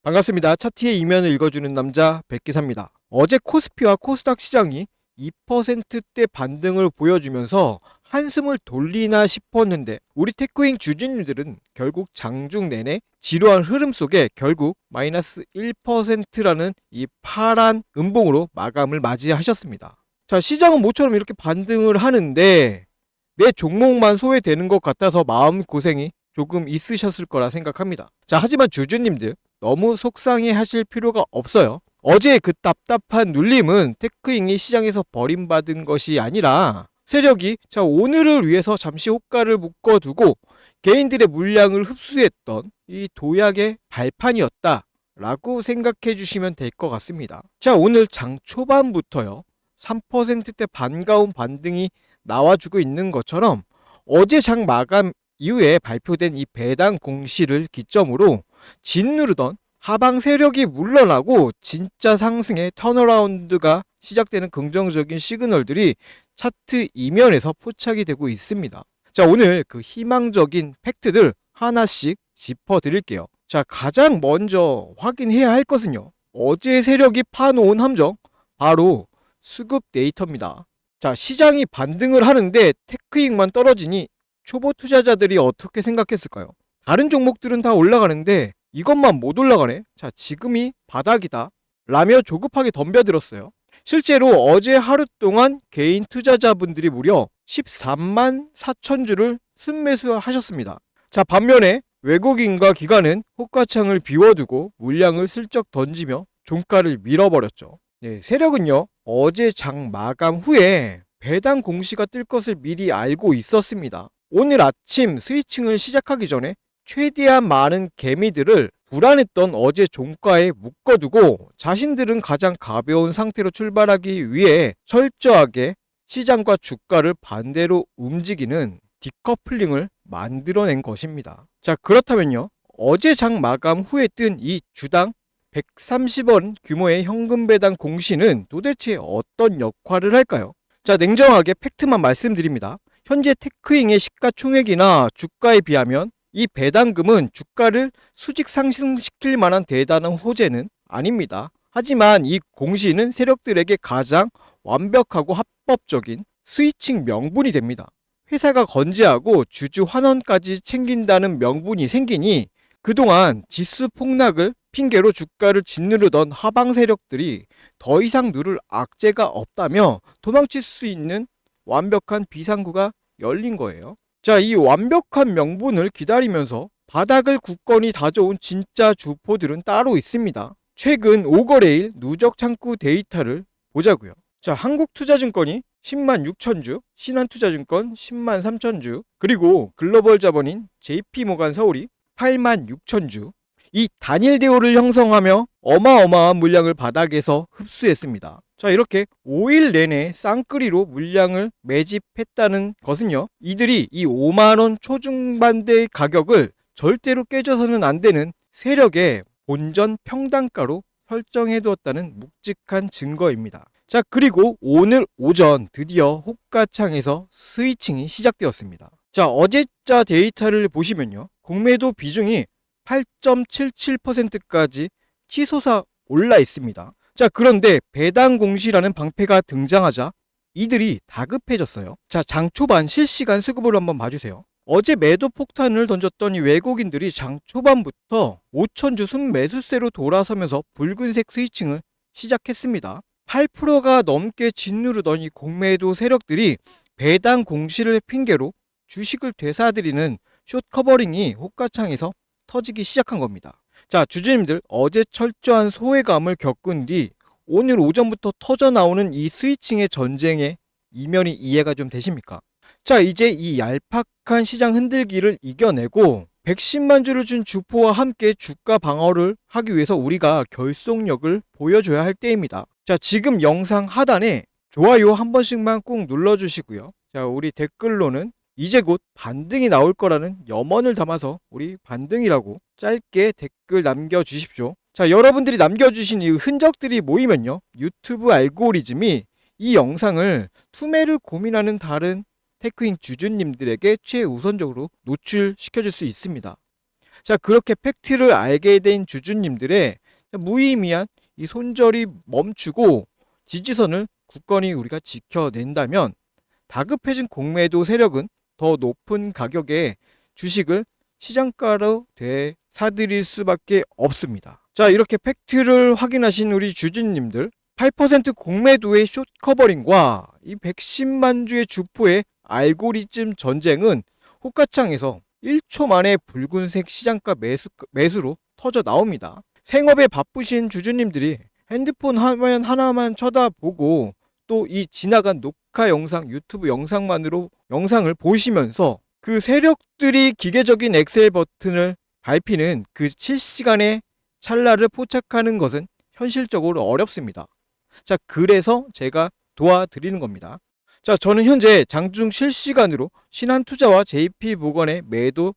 반갑습니다. 차트의 이면을 읽어주는 남자 백기사입니다. 어제 코스피와 코스닥 시장이 2%대 반등을 보여주면서 한숨을 돌리나 싶었는데 우리 테크윙 주주님들은 결국 장중 내내 지루한 흐름 속에 결국 마이너스 1%라는 이 파란 음봉으로 마감을 맞이하셨습니다. 자, 시장은 모처럼 이렇게 반등을 하는데 내 종목만 소외되는 것 같아서 마음고생이 조금 있으셨을 거라 생각합니다. 자, 하지만 주주님들 너무 속상해 하실 필요가 없어요. 어제 그 답답한 눌림은 테크잉이 시장에서 버림받은 것이 아니라 세력이 오늘을 위해서 잠시 호가를 묶어두고 개인들의 물량을 흡수했던 이 도약의 발판이었다 라고 생각해 주시면 될 것 같습니다. 자, 오늘 장 초반부터요 3%대 반가운 반등이 나와주고 있는 것처럼 어제 장 마감 이후에 발표된 이 배당 공시를 기점으로 짓누르던 하방 세력이 물러나고 진짜 상승의 턴어라운드가 시작되는 긍정적인 시그널들이 차트 이면에서 포착이 되고 있습니다. 자, 오늘 그 희망적인 팩트들 하나씩 짚어드릴게요. 자, 가장 먼저 확인해야 할 것은요, 어제 세력이 파놓은 함정, 바로 수급 데이터입니다. 자, 시장이 반등을 하는데 테크익만 떨어지니 초보 투자자들이 어떻게 생각했을까요? 다른 종목들은 다 올라가는데 이것만 못 올라가네? 자, 지금이 바닥이다 라며 조급하게 덤벼들었어요. 실제로 어제 하루 동안 개인 투자자분들이 무려 13만 4천 주를 순매수하셨습니다. 자, 반면에 외국인과 기관은 호가창을 비워두고 물량을 슬쩍 던지며 종가를 밀어버렸죠. 네, 세력은요 어제 장 마감 후에 배당 공시가 뜰 것을 미리 알고 있었습니다. 오늘 아침 스위칭을 시작하기 전에 최대한 많은 개미들을 불안했던 어제 종가에 묶어두고 자신들은 가장 가벼운 상태로 출발하기 위해 철저하게 시장과 주가를 반대로 움직이는 디커플링을 만들어낸 것입니다. 자, 그렇다면요 어제 장 마감 후에 뜬 이 주당 130원 규모의 현금 배당 공시는 도대체 어떤 역할을 할까요? 자, 냉정하게 팩트만 말씀드립니다. 현재 테크잉의 시가총액이나 주가에 비하면 이 배당금은 주가를 수직 상승시킬 만한 대단한 호재는 아닙니다. 하지만 이 공시는 세력들에게 가장 완벽하고 합법적인 스위칭 명분이 됩니다. 회사가 건재하고 주주 환원까지 챙긴다는 명분이 생기니 그동안 지수 폭락을 핑계로 주가를 짓누르던 하방 세력들이 더 이상 누를 악재가 없다며 도망칠 수 있는 완벽한 비상구가 열린 거예요. 자, 이 완벽한 명분을 기다리면서 바닥을 굳건히 다져온 진짜 주포들은 따로 있습니다. 최근 5거래일 누적 창구 데이터를 보자고요. 자, 한국투자증권이 10만 6천 주, 신한투자증권 10만 3천 주, 그리고 글로벌 자본인 JP모간 서울이 8만 6천 주, 이 단일 대우를 형성하며 어마어마한 물량을 바닥에서 흡수했습니다. 자, 이렇게 5일 내내 쌍끌이로 물량을 매집했다는 것은요, 이들이 이 5만원 초중반대의 가격을 절대로 깨져서는 안 되는 세력의 본전 평단가로 설정해두었다는 묵직한 증거입니다. 자, 그리고 오늘 오전 드디어 호가창에서 스위칭이 시작되었습니다. 자, 어제자 데이터를 보시면요, 공매도 비중이 8.77%까지 치솟아 올라 있습니다. 자, 그런데 배당 공시라는 방패가 등장하자 이들이 다급해졌어요. 자, 장 초반 실시간 수급을 한번 봐주세요. 어제 매도 폭탄을 던졌던 이 외국인들이 장 초반부터 5천주 순매수세로 돌아서면서 붉은색 스위칭을 시작했습니다. 8%가 넘게 짓누르던 이 공매도 세력들이 배당 공시를 핑계로 주식을 되사들이는 숏 커버링이 호가창에서 터지기 시작한 겁니다. 자, 주주님들 어제 철저한 소외감을 겪은 뒤 오늘 오전부터 터져 나오는 이 스위칭의 전쟁의 이면이 이해가 좀 되십니까? 자, 이제 이 얄팍한 시장 흔들기를 이겨내고 110만 주를 준 주포와 함께 주가 방어를 하기 위해서 우리가 결속력을 보여줘야 할 때입니다. 자, 지금 영상 하단에 좋아요 한 번씩만 꾹 눌러주시고요. 자, 우리 댓글로는 이제 곧 반등이 나올 거라는 염원을 담아서 우리 반등이라고 짧게 댓글 남겨주십시오. 자, 여러분들이 남겨주신 이 흔적들이 모이면요, 유튜브 알고리즘이 이 영상을 투매를 고민하는 다른 테크잉 주주님들에게 최우선적으로 노출시켜줄 수 있습니다. 자, 그렇게 팩트를 알게 된 주주님들의 무의미한 이 손절이 멈추고 지지선을 굳건히 우리가 지켜낸다면 다급해진 공매도 세력은 더 높은 가격에 주식을 시장가로 되사들일 수밖에 없습니다. 자, 이렇게 팩트를 확인하신 우리 주주님들, 8% 공매도의 숏커버링과 이 110만 주의 주포의 알고리즘 전쟁은 호가창에서 1초 만에 붉은색 시장가 매수로 터져 나옵니다. 생업에 바쁘신 주주님들이 핸드폰 화면 하나만 쳐다보고 또 이 지나간 녹화 영상, 유튜브 영상만으로 영상을 보시면서 그 세력들이 기계적인 엑셀 버튼을 밟히는 그 실시간의 찰나를 포착하는 것은 현실적으로 어렵습니다. 자, 그래서 제가 도와드리는 겁니다. 자, 저는 현재 장중 실시간으로 신한투자와 JP모건의 매도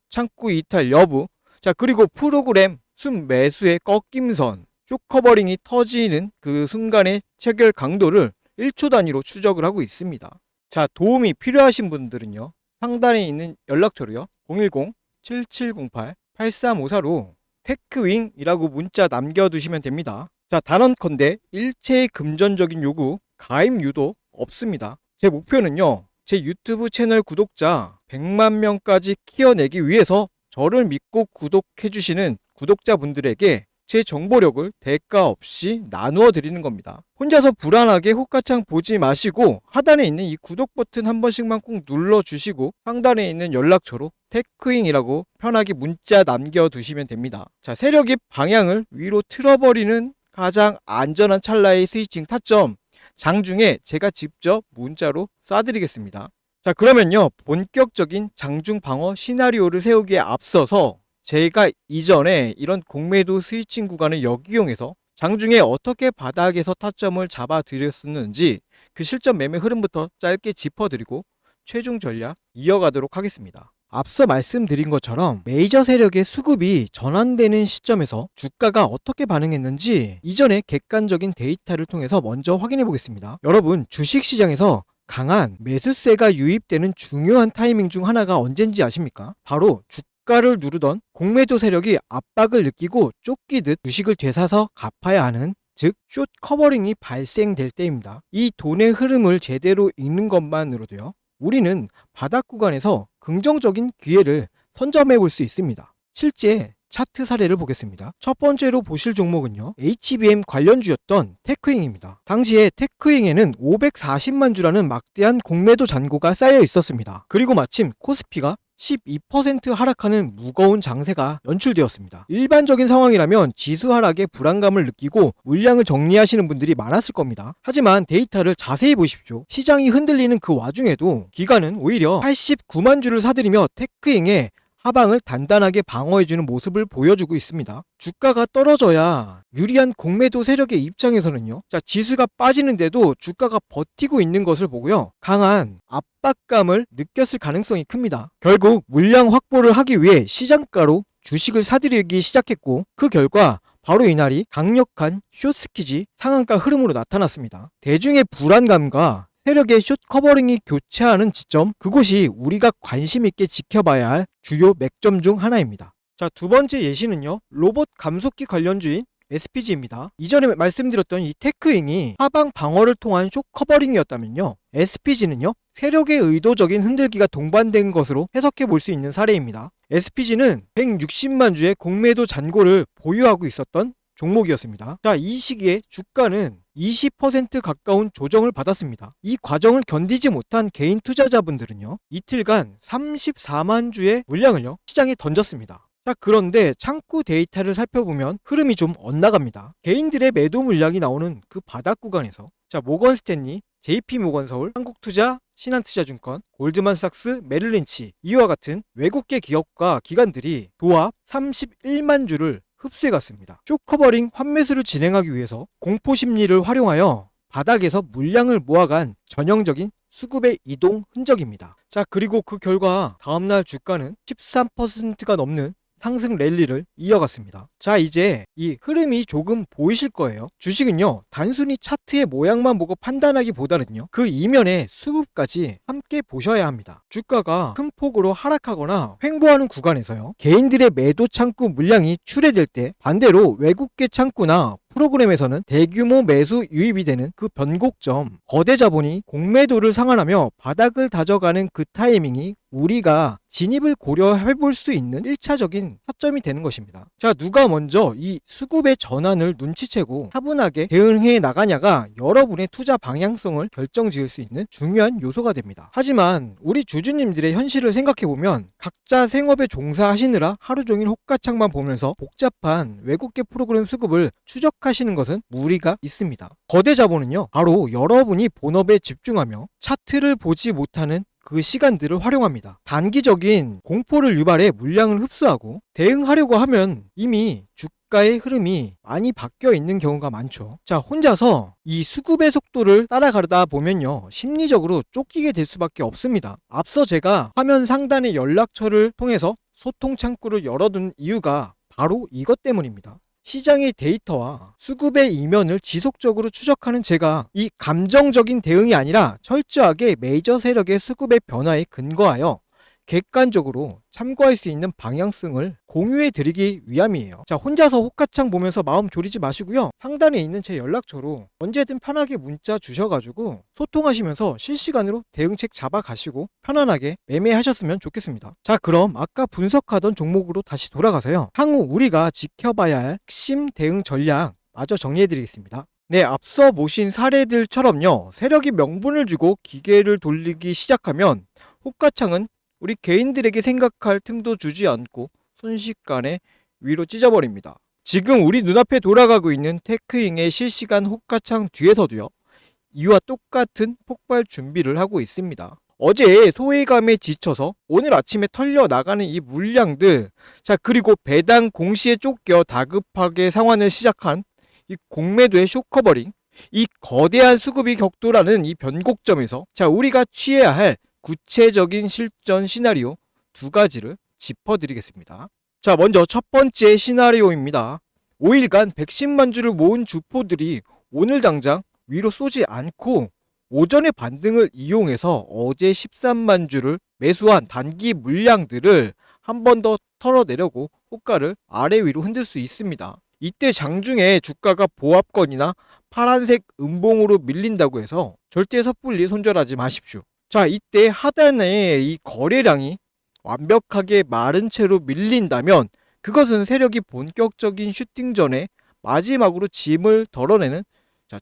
창구 이탈 여부, 자, 그리고 프로그램 순매수의 꺾임선, 쇼커버링이 터지는 그 순간의 체결 강도를 1초 단위로 추적을 하고 있습니다. 자, 도움이 필요하신 분들은요, 상단에 있는 연락처로요, 010-7708-8354로 테크윙이라고 문자 남겨두시면 됩니다. 자, 단언컨대 일체의 금전적인 요구, 가입 유도 없습니다. 제 목표는요, 제 유튜브 채널 구독자 100만 명까지 키워내기 위해서 저를 믿고 구독해주시는 구독자분들에게 제 정보력을 대가 없이 나누어 드리는 겁니다. 혼자서 불안하게 호가창 보지 마시고 하단에 있는 이 구독 버튼 한 번씩만 꼭 눌러주시고 상단에 있는 연락처로 테크윙이라고 편하게 문자 남겨두시면 됩니다. 자, 세력이 방향을 위로 틀어버리는 가장 안전한 찰나의 스위칭 타점, 장중에 제가 직접 문자로 쏴드리겠습니다. 자, 그러면요, 본격적인 장중 방어 시나리오를 세우기에 앞서서 제가 이전에 이런 공매도 스위칭 구간을 역이용해서 장중에 어떻게 바닥에서 타점을 잡아드렸었는지 그 실전 매매 흐름부터 짧게 짚어드리고 최종 전략 이어가도록 하겠습니다. 앞서 말씀드린 것처럼 메이저 세력의 수급이 전환되는 시점에서 주가가 어떻게 반응했는지 이전에 객관적인 데이터를 통해서 먼저 확인해 보겠습니다. 여러분, 주식시장에서 강한 매수세가 유입되는 중요한 타이밍 중 하나가 언젠지 아십니까? 바로 주가를 누르던 공매도 세력이 압박을 느끼고 쫓기듯 주식을 되사서 갚아야 하는, 즉 숏 커버링이 발생될 때입니다. 이 돈의 흐름을 제대로 읽는 것만으로도요, 우리는 바닥 구간에서 긍정적인 기회를 선점해 볼 수 있습니다. 실제 차트 사례를 보겠습니다. 첫 번째로 보실 종목은요, HBM 관련주였던 테크윙입니다. 당시에 테크윙에는 540만 주라는 막대한 공매도 잔고가 쌓여 있었습니다. 그리고 마침 코스피가 12% 하락하는 무거운 장세가 연출되었습니다. 일반적인 상황이라면 지수 하락에 불안감을 느끼고 물량을 정리하시는 분들이 많았을 겁니다. 하지만 데이터를 자세히 보십시오. 시장이 흔들리는 그 와중에도 기관은 오히려 89만 주를 사들이며 테크잉의 하방을 단단하게 방어해주는 모습을 보여주고 있습니다. 주가가 떨어져야 유리한 공매도 세력의 입장에서는요, 자, 지수가 빠지는데도 주가가 버티고 있는 것을 보고요, 강한 압박감을 느꼈을 가능성이 큽니다. 결국 물량 확보를 하기 위해 시장가로 주식을 사들이기 시작했고, 그 결과 바로 이날이 강력한 숏스키지 상한가 흐름으로 나타났습니다. 대중의 불안감과 세력의 숏 커버링이 교차하는 지점, 그곳이 우리가 관심 있게 지켜봐야 할 주요 맥점 중 하나입니다. 자, 두 번째 예시는요, 로봇 감속기 관련주인 SPG입니다. 이전에 말씀드렸던 이 테크윙이 하방 방어를 통한 숏 커버링이었다면요, SPG는요, 세력의 의도적인 흔들기가 동반된 것으로 해석해 볼 수 있는 사례입니다. SPG는 160만 주의 공매도 잔고를 보유하고 있었던 종목이었습니다. 자, 이 시기에 주가는 20% 가까운 조정을 받았습니다. 이 과정을 견디지 못한 개인 투자자분들은요, 이틀간 34만 주의 물량을요, 시장에 던졌습니다. 자, 그런데 창구 데이터를 살펴보면 흐름이 좀 엇나갑니다. 개인들의 매도 물량이 나오는 그 바닥 구간에서, 자, 모건스탠리, JP모건서울, 한국투자, 신한투자증권, 골드만삭스, 메릴린치, 이와 같은 외국계 기업과 기관들이 도합 31만 주를 흡수해갔습니다. 숏커버링 환매수를 진행하기 위해서 공포심리를 활용하여 바닥에서 물량을 모아간 전형적인 수급의 이동 흔적입니다. 자, 그리고 그 결과 다음날 주가는 13%가 넘는 상승 랠리를 이어갔습니다. 자, 이제 이 흐름이 조금 보이실 거예요. 주식은요, 단순히 차트의 모양만 보고 판단하기보다는요, 그 이면의 수급까지 함께 보셔야 합니다. 주가가 큰 폭으로 하락하거나 횡보하는 구간에서요, 개인들의 매도 창구 물량이 출회될 때 반대로 외국계 창구나 프로그램에서는 대규모 매수 유입이 되는 그 변곡점, 거대 자본이 공매도를 상환하며 바닥을 다져가는 그 타이밍이 우리가 진입을 고려해 볼 수 있는 1차적인 타점이 되는 것입니다. 자, 누가 먼저 이 수급의 전환을 눈치채고 차분하게 대응해 나가냐가 여러분의 투자 방향성을 결정지을 수 있는 중요한 요소가 됩니다. 하지만 우리 주주님들의 현실을 생각해보면 각자 생업에 종사하시느라 하루 종일 호가창만 보면서 복잡한 외국계 프로그램 수급을 추적하시는 것은 무리가 있습니다. 거대 자본은요, 바로 여러분이 본업에 집중하며 차트를 보지 못하는 그 시간들을 활용합니다. 단기적인 공포를 유발해 물량을 흡수하고 대응하려고 하면 이미 주가의 흐름이 많이 바뀌어 있는 경우가 많죠. 자, 혼자서 이 수급의 속도를 따라가다 보면요, 심리적으로 쫓기게 될 수밖에 없습니다. 앞서 제가 화면 상단의 연락처를 통해서 소통 창구를 열어둔 이유가 바로 이것 때문입니다. 시장의 데이터와 수급의 이면을 지속적으로 추적하는 제가 이 감정적인 대응이 아니라 철저하게 메이저 세력의 수급의 변화에 근거하여 객관적으로 참고할 수 있는 방향성을 공유해 드리기 위함이에요. 자, 혼자서 호가창 보면서 마음 졸이지 마시고요, 상단에 있는 제 연락처로 언제든 편하게 문자 주셔가지고 소통하시면서 실시간으로 대응책 잡아가시고 편안하게 매매하셨으면 좋겠습니다. 자, 그럼 아까 분석하던 종목으로 다시 돌아가서요, 향후 우리가 지켜봐야 할 핵심 대응 전략 마저 정리해 드리겠습니다. 네, 앞서 모신 사례들처럼요, 세력이 명분을 주고 기계를 돌리기 시작하면 호가창은 우리 개인들에게 생각할 틈도 주지 않고 순식간에 위로 찢어버립니다. 지금 우리 눈앞에 돌아가고 있는 테크잉의 실시간 호가창 뒤에서도요, 이와 똑같은 폭발 준비를 하고 있습니다. 어제 소외감에 지쳐서 오늘 아침에 털려 나가는 이 물량들, 자, 그리고 배당 공시에 쫓겨 다급하게 상환을 시작한 이 공매도의 쇼커버링, 이 거대한 수급이 격돌하는 이 변곡점에서 자, 우리가 취해야 할 구체적인 실전 시나리오 두 가지를 짚어드리겠습니다. 자, 먼저 첫 번째 시나리오입니다. 5일간 110만 주를 모은 주포들이 오늘 당장 위로 쏘지 않고 오전의 반등을 이용해서 어제 13만 주를 매수한 단기 물량들을 한 번 더 털어내려고 호가를 아래 위로 흔들 수 있습니다. 이때 장중에 주가가 보합권이나 파란색 음봉으로 밀린다고 해서 절대 섣불리 손절하지 마십시오. 자, 이때 하단에 이 거래량이 완벽하게 마른 채로 밀린다면 그것은 세력이 본격적인 슈팅 전에 마지막으로 짐을 덜어내는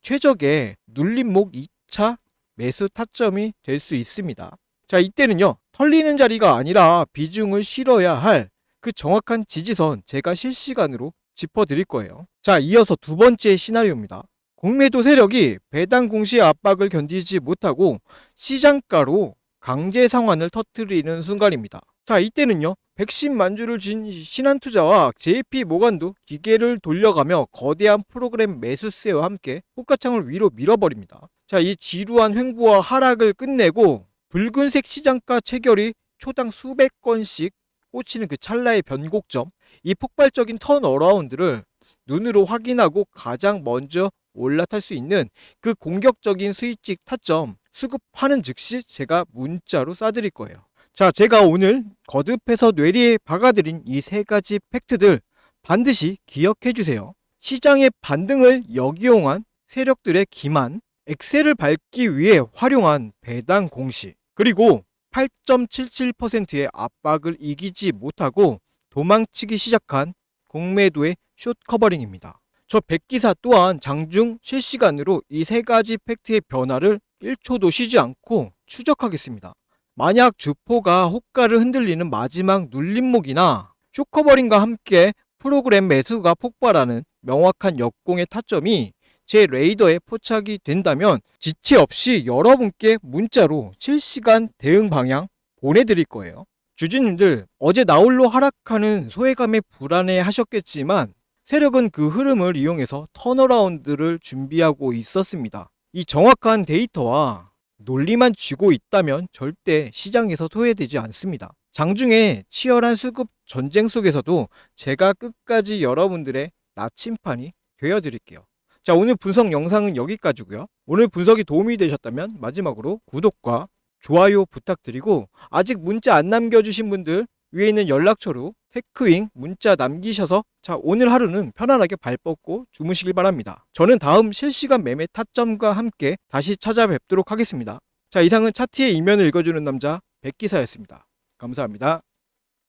최적의 눌림목 2차 매수 타점이 될 수 있습니다. 자, 이때는요, 털리는 자리가 아니라 비중을 실어야 할 그 정확한 지지선 제가 실시간으로 짚어드릴 거예요. 자, 이어서 두 번째 시나리오입니다. 공매도 세력이 배당 공시 압박을 견디지 못하고 시장가로 강제 상환을 터뜨리는 순간입니다. 자, 이때는요, 110만 주를 진 신한투자와 JP모간도 기계를 돌려가며 거대한 프로그램 매수세와 함께 호가창을 위로 밀어버립니다. 자, 이 지루한 횡보와 하락을 끝내고 붉은색 시장가 체결이 초당 수백 건씩 꽂히는 그 찰나의 변곡점, 이 폭발적인 턴어라운드를 눈으로 확인하고 가장 먼저 올라탈 수 있는 그 공격적인 스위치 타점 수급하는 즉시 제가 문자로 쏴드릴 거예요. 자, 제가 오늘 거듭해서 뇌리에 박아드린 이 세 가지 팩트들 반드시 기억해 주세요. 시장의 반등을 역이용한 세력들의 기만, 엑셀을 밟기 위해 활용한 배당 공시, 그리고 8.77%의 압박을 이기지 못하고 도망치기 시작한 공매도의 숏 커버링입니다. 저 백기사 또한 장중 실시간으로 이 세 가지 팩트의 변화를 1초도 쉬지 않고 추적하겠습니다. 만약 주포가 호가를 흔들리는 마지막 눌림목이나 숏커버링과 함께 프로그램 매수가 폭발하는 명확한 역공의 타점이 제 레이더에 포착이 된다면 지체 없이 여러분께 문자로 실시간 대응 방향 보내드릴 거예요. 주주님들, 어제 나홀로 하락하는 소외감에 불안해 하셨겠지만 세력은 그 흐름을 이용해서 턴어라운드를 준비하고 있었습니다. 이 정확한 데이터와 논리만 쥐고 있다면 절대 시장에서 소외되지 않습니다. 장중에 치열한 수급 전쟁 속에서도 제가 끝까지 여러분들의 나침판이 되어드릴게요. 자, 오늘 분석 영상은 여기까지고요. 오늘 분석이 도움이 되셨다면 마지막으로 구독과 좋아요 부탁드리고, 아직 문자 안 남겨주신 분들 위에 있는 연락처로 테크윙 문자 남기셔서 자, 오늘 하루는 편안하게 발 뻗고 주무시길 바랍니다. 저는 다음 실시간 매매 타점과 함께 다시 찾아뵙도록 하겠습니다. 자, 이상은 차트의 이면을 읽어주는 남자 백기사였습니다. 감사합니다.